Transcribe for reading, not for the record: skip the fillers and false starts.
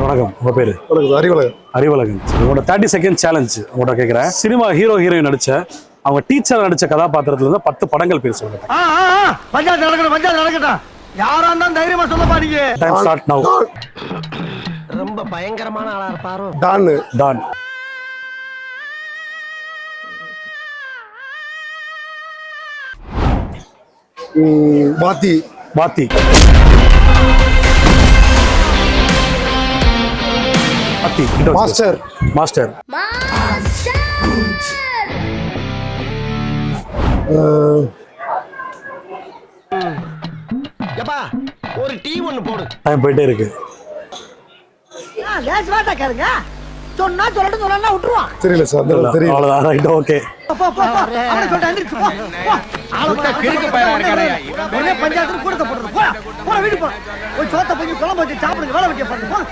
வணக்கம். உங்க பேரு? அறிவழகன். அறிவழகன். உங்களோட 30 செகண்ட் சேலஞ்ச் உங்கள்கிட்ட கேட்குறேன். சினிமா ஹீரோ ஹீரோயின் நடிச்ச அவங்க டீச்சர் நடிச்ச கதாபாத்திரத்துல இருந்து 10 படங்கள் பேர் சொல்லுங்க. பஞ்சாயத்து நடக்கட்டும். யாரா இருந்தாலும் தைரியமா சொல்ல மாட்டீங்க. டைம் ஸ்டார்ட் நவ. ரொம்ப பயங்கரமான ஆளா இருப்பாரோ. டான். பாத்தி. பாத்தி. பாத்தி. மாஸ்டர். மாஸ்டர். எப்பா ஒரு டீ ஒன்னு போடு. டைம் போயிட்டே இருக்கு. லேஸ் வாட்டா கேளுங்க. சொன்னா சொல்லட்டும் சொன்னா விட்டுருவான். தெரியல சார். தெரியல. அவ்வளவுதான். ரைட். ஓகே. போ அவனை சொல்லிட்டு எந்திரிச்சு போ. ஆளு கிறுக்கு பையனா இருக்கானே. ஒரே பஞ்சாயத்து கூட போடுறது. போ வீட்டுக்கு போ. ஒரு சோத்த போய் குழம்பு வச்சு சாப்பிடுங்க. வேலை வைக்க பாருங்க.